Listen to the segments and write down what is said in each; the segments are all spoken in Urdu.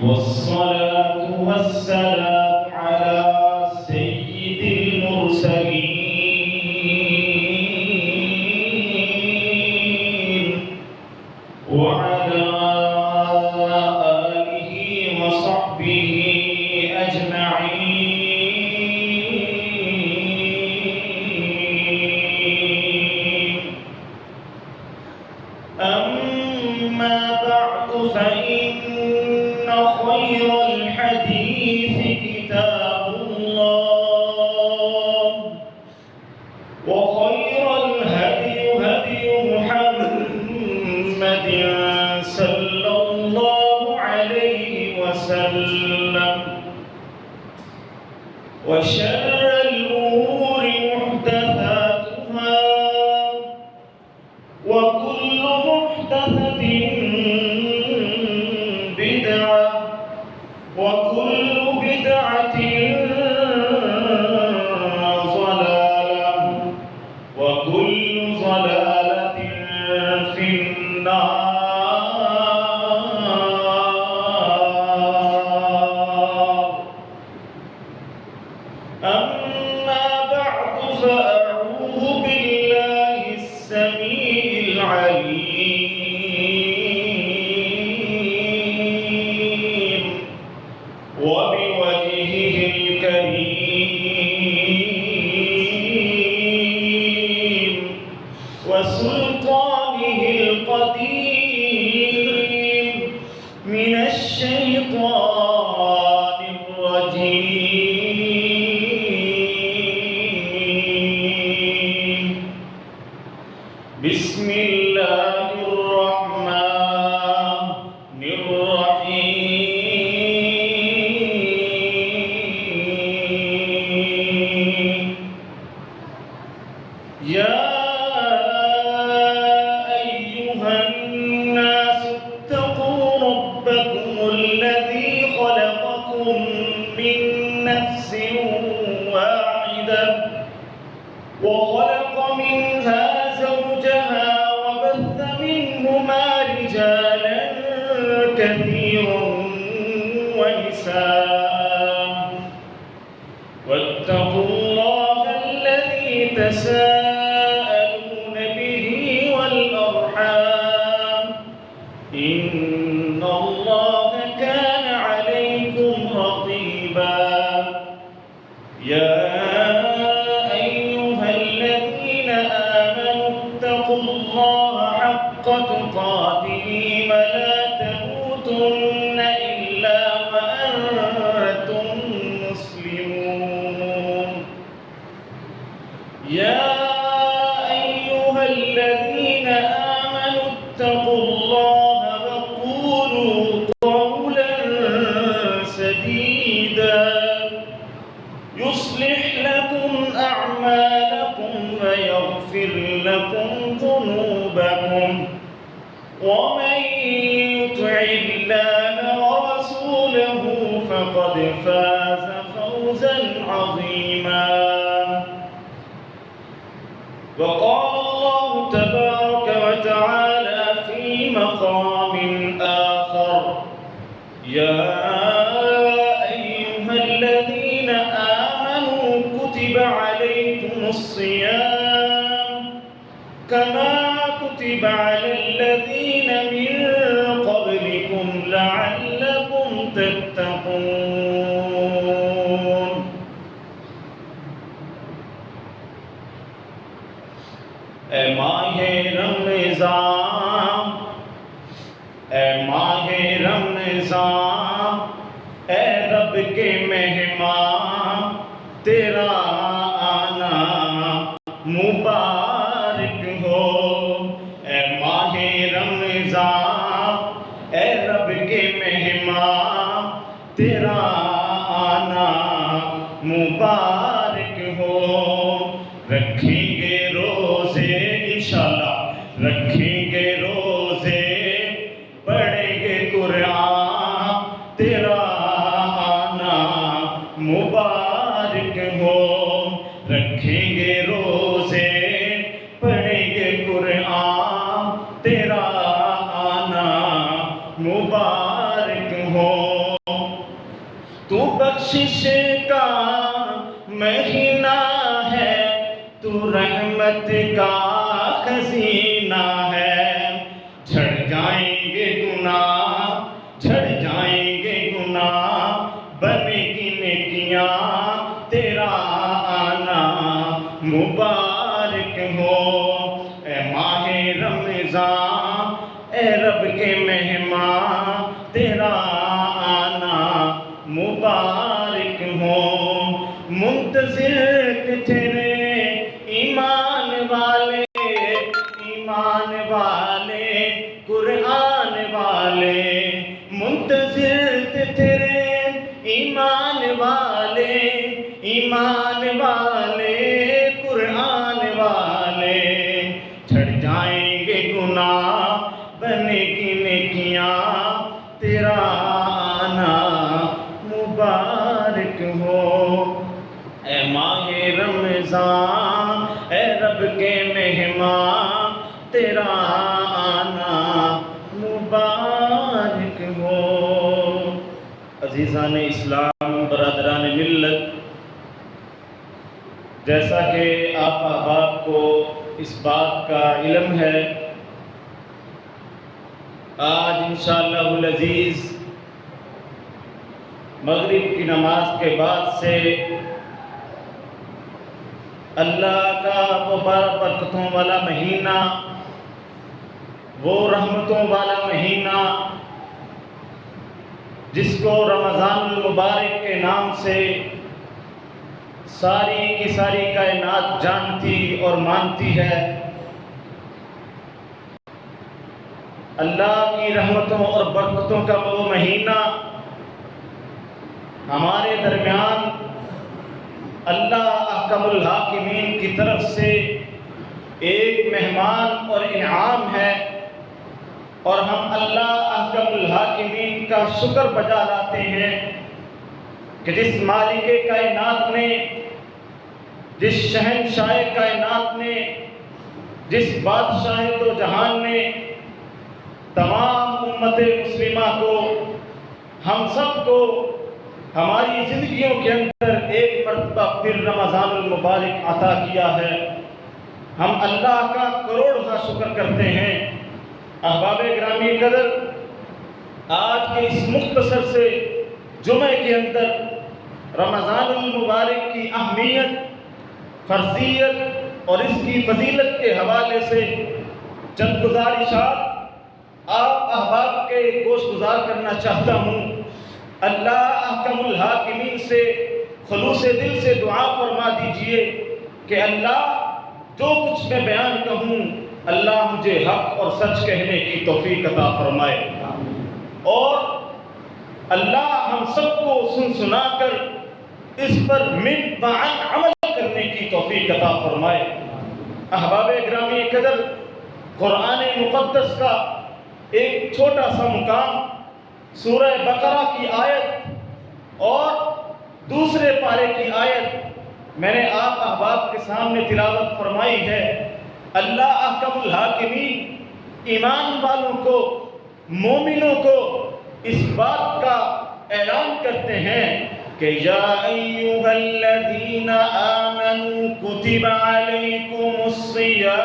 والصلاة والسلام على سيد المرسلين وعلى آله وصحبه أجمعين. أما بعد فإن خير الحديث كتاب الله وخير الهدي هدي محمد صلى الله عليه وسلم وشر الأمور محدثاتها وكل محدثة بدعة وكل بدعة ضلالة وكل ضلالة في النار. أما بعد فأعوذ بالله السميع العليم وبوجهه الكريم وسلطانه القديم من الشيطان الرجيم. بسم الله الرحمن الرحيم. يا أيها الناس اتقوا ربكم الذي خلقكم من نفس واحدة وخلق منها زوجها وبث منهما رجالا كثيرا ونساء واتقوا الله الذي تساءلون به والأرحام إن الله كان عليكم رقيبا. يا أيها الذين آمنوا اتقوا الله حق تقاته ولا تموتن إلا وأنتم مسلمون. يا أيها الذين آمنوا اتقوا الله وقولوا قولا سديدا يصلح لكم أعمالكم ويغفر لكم ذنوبكم ومن يطع الله ورسوله فقد فاز فوزا عظيما. وقال الله تبارك وتعالى في مقام آخر: يا أيها الذين آمنوا كتب عليكم الصيام كما كتب على الذين من قبلكم لعلكم تتقون. اے ماہ رمضان، اے ماہ رمضان، اے رب کے مہمان، تیرا آنا مبارک ہو. اے ماہ رمضان، اے رب کے مہمان، تیرا آنا مبارک ہو. رکھیں گے روزے انشاءاللہ، رکھیں گے روزے، پڑھیں گے قرآن، تیرا آنا مبارک ہو. رکھیں گے روزے، پڑھیں گے قرآن، بخشش کا مہینہ ہے، تو رحمت کا خزینہ ہے۔ جھڑ جائیں گے گناہ، جھڑ جائیں گے گناہ، بنے گی نیکیاں، تیرا آنا مبارک ہو۔ اے ماہ رمضان، اے رب کے مہمان، تیرا آنا مبارک ہو۔ منتظر تھے تیرے ایمان والے، ایمان والے، قرآن والے، منتظر تھے تیرے ایمان والے، ایمان والے، قرآن والے۔ جھڑ جائیں گے گناہ، بنے گی نیکیاں، تیرا آنا مبارک ہو۔ اے ماہ رمضان، اے رب کے مہمان، تیرا آنا مبارک ہو۔ عزیزان اسلام، برادران ملت، جیسا کہ آپ احباب کو اس بات کا علم ہے، آج انشاءاللہ العزیز مغرب کی نماز کے بعد سے اللہ کا وہ برکتوں والا مہینہ، وہ رحمتوں والا مہینہ جس کو رمضان المبارک کے نام سے ساری کی ساری کائنات جانتی اور مانتی ہے، اللہ کی رحمتوں اور برکتوں کا وہ مہینہ ہمارے درمیان اللہ احکم الحاکمین کی طرف سے ایک مہمان اور انعام ہے، اور ہم اللہ احکم الحاکمین کا شکر بجا لاتے ہیں کہ جس مالک کائنات نے، جس شہنشاہ کائنات نے، جس بادشاہ دو جہان نے تمام امت مسلمہ کو، ہم سب کو ہماری زندگیوں کے اندر ایک مرتبہ پھر رمضان المبارک عطا کیا ہے۔ ہم اللہ کا کروڑ شکر کرتے ہیں۔ احباب گرامی قدر، آج کے اس مختصر سے جمعے کے اندر رمضان المبارک کی اہمیت، فرضیت اور اس کی فضیلت کے حوالے سے چند گزارشات آپ احباب کے گوش گزار کرنا چاہتا ہوں۔ اللہ احکم الحاکمین سے خلوص دل سے دعا فرما دیجئے کہ اللہ جو کچھ میں بیان کہوں، اللہ مجھے حق اور سچ کہنے کی توفیق عطا فرمائے، اور اللہ ہم سب کو سن سنا کر اس پر من بعد عمل کرنے کی توفیق عطا فرمائے۔ احباب گرامی قدر، قرآن مقدس کا ایک چھوٹا سا مقام سورہ بقرہ کی آیت اور دوسرے پارے کی آیت میں نے آپ احباب کے سامنے تلاوت فرمائی ہے۔ اللہ احکم الحاکمین ایمان والوں کو، مومنوں کو اس بات کا اعلان کرتے ہیں کہ یا ایھا الذین آمنوا کتب علیکم الصیام،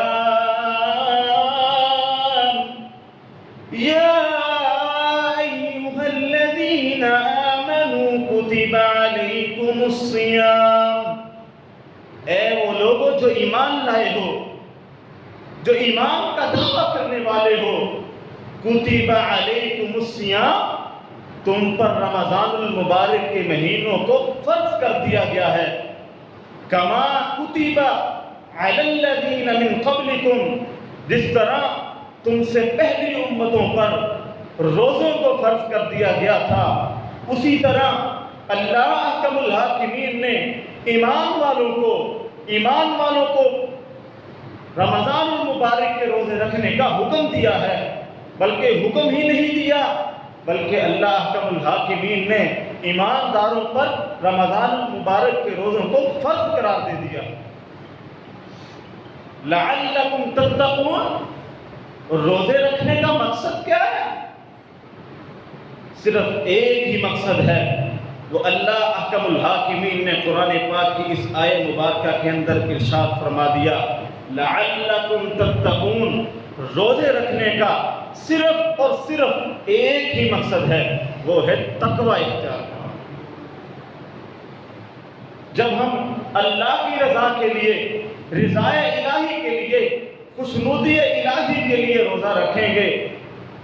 یا ایھا الذین آمنوا کتب علیکم الصیام، اے وہ لوگوں جو ایمان لائے ہو، جو ایمان کا دعویٰ کرنے والے ہو، کتب علیکم الصیام، تم پر رمضان المبارک کے مہینوں کو فرض کر دیا گیا ہے، کما کتب علی الذین من قبلکم، جس طرح تم سے پہلی امتوں پر روزوں کو فرض کر دیا گیا تھا، اسی طرح اللہ احکم الحاکمین نے ایمان والوں کو رمضان المبارک کے روزے رکھنے کا حکم دیا ہے۔ بلکہ حکم ہی نہیں دیا، بلکہ اللہ احکم الحاکمین نے ایمانداروں پر رمضان المبارک کے روزوں کو فرض قرار دے دیا۔ لعلکم تتقون، روزے رکھنے کا مقصد کیا ہے؟ صرف ایک ہی مقصد ہے، وہ اللہ احکم الحاکمین نے قرآن پاک کی اس آیت مبارکہ کے اندر ارشاد فرما دیا لعلکم تتقون، روزے رکھنے کا صرف اور صرف ایک ہی مقصد ہے، وہ ہے تقوی اختیار کرنا۔ جب ہم اللہ کی رضا کے لیے، رضائے الہی کے لیے، خوشنودی الہی کے لیے روزہ رکھیں گے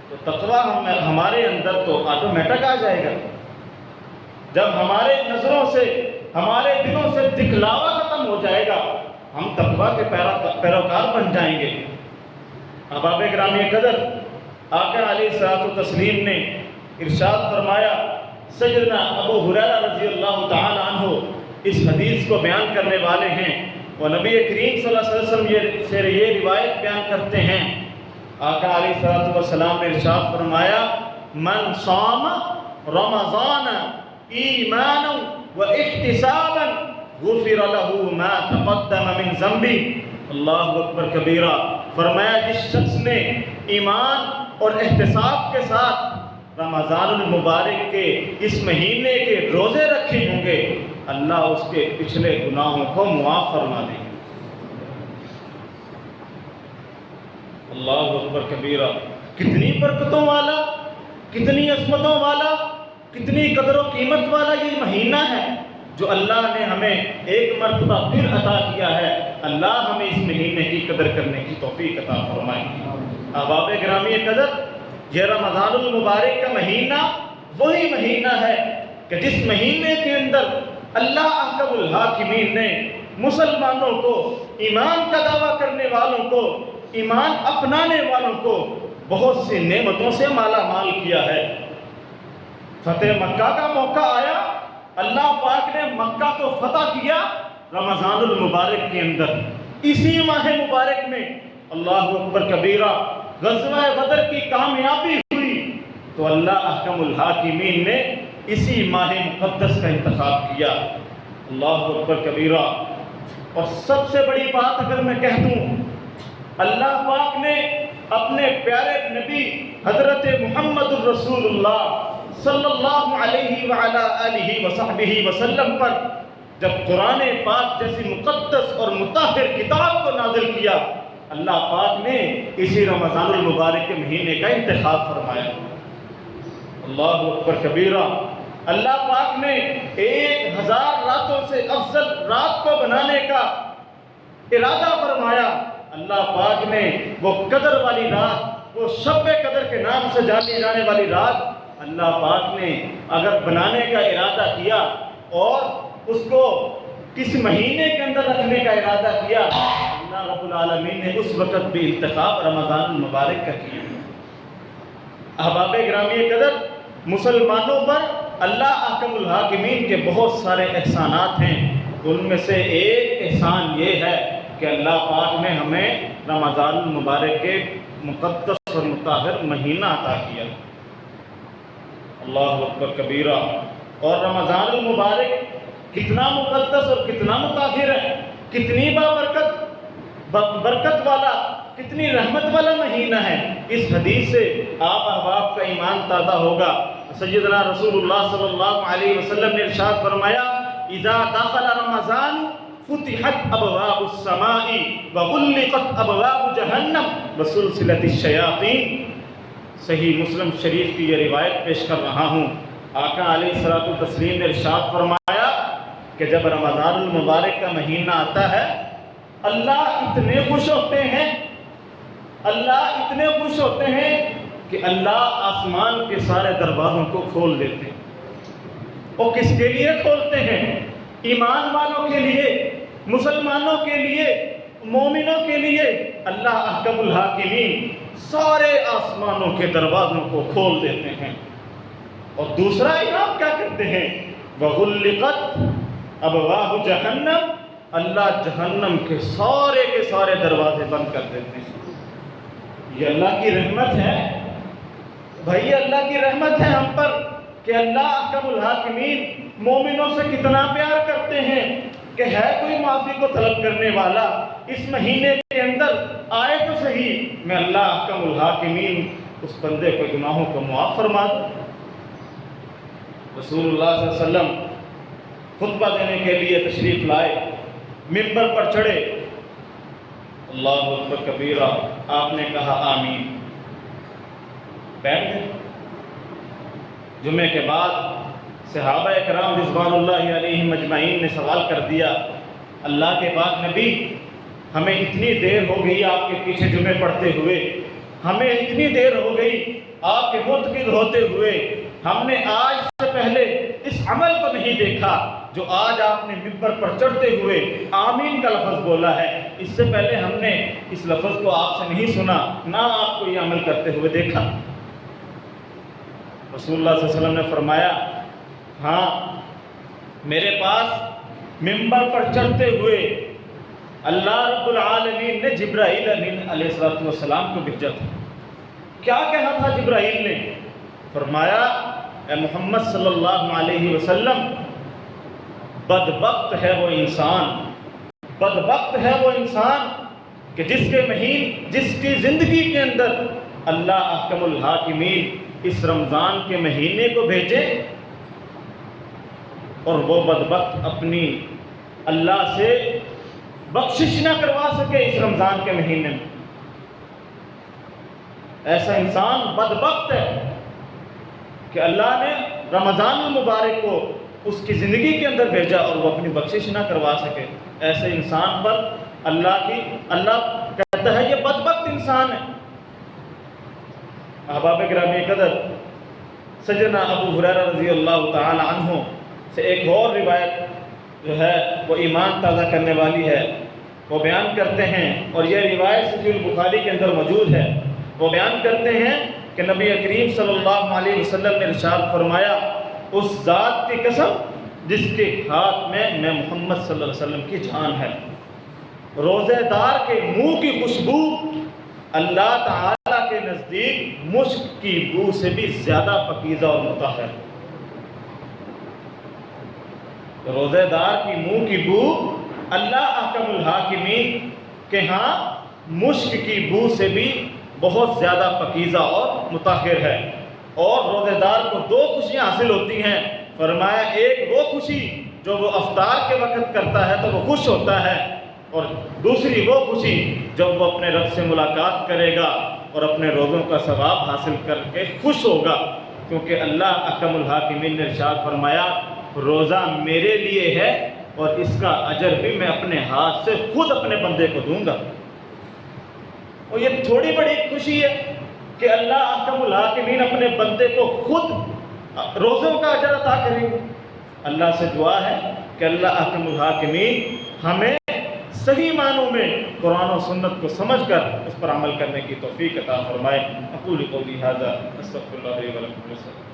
تو تقوی ہمارے اندر تو آٹومیٹک آ جائے گا۔ جب ہمارے نظروں سے، ہمارے دلوں سے دکھلاوا ختم ہو جائے گا، ہم تقوی کے پیروکار بن جائیں گے۔ احباب گرامی قدر، آقا علیہ الصلوۃ والتسلیم نے ارشاد فرمایا، سیدنا ابو ہریرہ رضی اللہ تعالی عنہ اس حدیث کو بیان کرنے والے ہیں، وہ نبی کریم صلی اللہ علیہ وسلم سے یہ روایت بیان کرتے ہیں۔ آقا علیہ الصلوۃ والسلام نے ارشاد فرمایا من صام رمضان ایمانا و احتسابا غفر له ما تقدم من ذنبه، اللہ اکبر کبیرہ، فرمایا جس شخص نے ایمان اور احتساب کے ساتھ رمضان المبارک کے اس مہینے کے روزے رکھے ہوں گے، اللہ اس کے پچھلے گناہوں کو معاف فرما دیں گے۔ اللہ اکبر کبیرہ، کتنی برکتوں والا، کتنی عظمتوں والا، کتنی قدر و قیمت والا یہ مہینہ ہے جو اللہ نے ہمیں ایک مرتبہ پھر عطا کیا ہے۔ اللہ ہمیں اس مہینے کی قدر کرنے کی توفیق عطا فرمائے۔ احباب گرامی قدر، یہ رمضان المبارک کا مہینہ وہی مہینہ ہے کہ جس مہینے کے اندر اللہ احکم الحاکمین نے مسلمانوں کو، ایمان کا دعویٰ کرنے والوں کو، ایمان اپنانے والوں کو بہت سی نعمتوں سے مالا مال کیا ہے۔ فتح مکہ کا موقع آیا، اللہ پاک نے مکہ کو فتح کیا رمضان المبارک کے اندر۔ اسی ماہ مبارک میں اللہ اکبر کبیرہ غزوہ بدر کی کامیابی ہوئی تو اللہ احکم الحاکمین نے اسی ماہ مقدس کا انتخاب کیا۔ اللہ اکبر کبیرہ۔ اور سب سے بڑی بات اگر میں کہہ دوں، اللہ پاک نے اپنے پیارے نبی حضرت محمد الرسول اللہ صلی اللہ علیہ وعلا آلہ وصحبہ وسلم پر جب قرآن پاک جیسی مقدس اور مطہر کتاب کو نازل کیا، اللہ پاک نے اسی رمضان المبارک کے مہینے کا انتخاب فرمایا۔ اللہ اکبر کبیرہ۔ اللہ پاک نے 1000 راتوں سے افضل رات کو بنانے کا ارادہ فرمایا۔ اللہ پاک نے وہ قدر والی رات، وہ شب قدر کے نام سے جانی جانے والی رات، اللہ پاک نے اگر بنانے کا ارادہ کیا اور اس کو کس مہینے کے اندر رکھنے کا ارادہ کیا، اللہ رب العالمین نے اس وقت بھی انتخاب رمضان المبارک کا کیا۔ احباب گرامی قدر، مسلمانوں پر اللہ احکم الحاکمین کے بہت سارے احسانات ہیں، ان میں سے ایک احسان یہ ہے کہ اللہ پاک نے ہمیں رمضان المبارک کے مقدس اور مطہر مہینہ عطا کیا۔ اللہ اکبر کبیرہ۔ اور رمضان المبارک کتنا مقدس اور کتنا مطہر ہے، کتنی برکت والا، کتنی رحمت والا مہینہ ہے۔ اس حدیث سے آپ احباب کا ایمان تازہ ہوگا۔ سیدنا رسول اللہ صلی اللہ علیہ وسلم نے ارشاد فرمایا اذا دخل رمضان فتحت ابواب السماء وغلقت ابواب جہنم وسلسلت الشیاطین۔ صحیح مسلم شریف کی یہ روایت پیش کر رہا ہوں۔ آقا علیہ الصلوۃ والتسلیم نے ارشاد فرمایا کہ جب رمضان المبارک کا مہینہ آتا ہے، اللہ اتنے خوش ہوتے ہیں، اللہ اتنے خوش ہوتے ہیں کہ اللہ آسمان کے سارے دروازوں کو کھول دیتے ہیں۔ وہ کس کے لیے کھولتے ہیں؟ ایمان والوں کے لیے، مسلمانوں کے لیے، مومنوں کے لیے۔ اللہ احکم الحاکمین سارے آسمانوں کے دروازوں کو کھول دیتے ہیں۔ اور دوسرا انعام کیا کرتے ہیں؟ وَغُلِّقَتْ أَبْوَابُ جَهَنَّمَ، اللہ جہنم کے سارے دروازے بند کر دیتے ہیں۔ یہ اللہ کی رحمت ہے بھائی، اللہ کی رحمت ہے ہم پر کہ اللہ احکم الحاکمین مومنوں سے کتنا پیار کرتے ہیں کہ ہے کوئی معافی کو طلب کرنے والا اس مہینے کے اندر آئے تو صحیح، میں اللہ احکم الحاکمین اس بندے کے گناہوں کو معاف فرما دوں۔ رسول اللہ صلی اللہ علیہ وسلم خطبہ دینے کے لیے تشریف لائے، ممبر پر چڑھے، اللہ اکبر کبیرہ، آپ نے کہا آمین، بیٹھ گئے۔ جمعے کے بعد صحابہ اکرام رضوان اللہ علیہم اجمعین نے سوال کر دیا، اللہ کے پاک نبی، ہمیں اتنی دیر ہو گئی آپ کے پیچھے جمعے پڑھتے ہوئے، ہمیں اتنی دیر ہو گئی آپ کے مرتکب ہوتے ہوئے، ہم نے آج سے پہلے اس عمل کو نہیں دیکھا جو آج آپ نے ممبر پر چڑھتے ہوئے آمین کا لفظ بولا ہے۔ اس سے پہلے ہم نے اس لفظ کو آپ سے نہیں سنا، نہ آپ کو یہ عمل کرتے ہوئے دیکھا۔ رسول اللہ صلی اللہ علیہ وسلم نے فرمایا، ہاں میرے پاس ممبر پر چڑھتے ہوئے اللہ رب العالمین نے جبرائیل علیہ السلام کو بھیجا تھا۔ کیا کہا تھا جبرائیل نے؟ فرمایا، اے محمد صلی اللہ علیہ وسلم، بدبخت ہے وہ انسان، بدبخت ہے وہ انسان کہ جس کی زندگی کے اندر اللہ احکم الحاکمین اس رمضان کے مہینے کو بھیجے اور وہ بدبخت اپنی اللہ سے بخشش نہ کروا سکے اس رمضان کے مہینے میں۔ ایسا انسان بدبخت ہے کہ اللہ نے رمضان المبارک کو اس کی زندگی کے اندر بھیجا اور وہ اپنی بخشش نہ کروا سکے۔ ایسے انسان پر اللہ کہتا ہے یہ بدبخت انسان ہے۔ احباب گرامی قدر، سیدنا ابو ہریرہ رضی اللہ تعالی عنہ سے ایک اور روایت جو ہے وہ ایمان تازہ کرنے والی ہے، وہ بیان کرتے ہیں، اور یہ روایت صحیح البخاری کے اندر موجود ہے۔ وہ بیان کرتے ہیں کہ نبی کریم صلی اللہ علیہ وسلم نے ارشاد فرمایا، اس ذات کی قسم جس کے ہاتھ میں محمد صلی اللہ علیہ وسلم کی جان ہے، روزے دار کے منہ کی خوشبو اللہ تعالیٰ کے نزدیک مشک کی بو سے بھی زیادہ پاکیزہ اور مطہر ہے۔ روزے دار کی منہ کی بو اللہ احکم الحاکمین کے ہاں مشک کی بو سے بھی بہت زیادہ پاکیزہ اور مطہر ہے۔ اور روزے دار کو دو خوشیاں حاصل ہوتی ہیں۔ فرمایا، ایک وہ خوشی جو وہ افطار کے وقت کرتا ہے تو وہ خوش ہوتا ہے، اور دوسری وہ خوشی جب وہ اپنے رب سے ملاقات کرے گا اور اپنے روزوں کا ثواب حاصل کر کے خوش ہوگا، کیونکہ اللہ احکم الحاکمین نے ارشاد فرمایا، روزہ میرے لیے ہے اور اس کا اجر بھی میں اپنے ہاتھ سے خود اپنے بندے کو دوں گا۔ اور یہ تھوڑی بڑی خوشی ہے کہ اللہ احکم الحاکمین اپنے بندے کو خود روزوں کا اجر عطا کریں گے۔ اللہ سے دعا ہے کہ اللہ احکم الحاکمین ہمیں صحیح معنوں میں قرآن و سنت کو سمجھ کر اس پر عمل کرنے کی توفیق عطا فرمائے۔ اقول قولی ھذا استغفر اللہ لی و لکم۔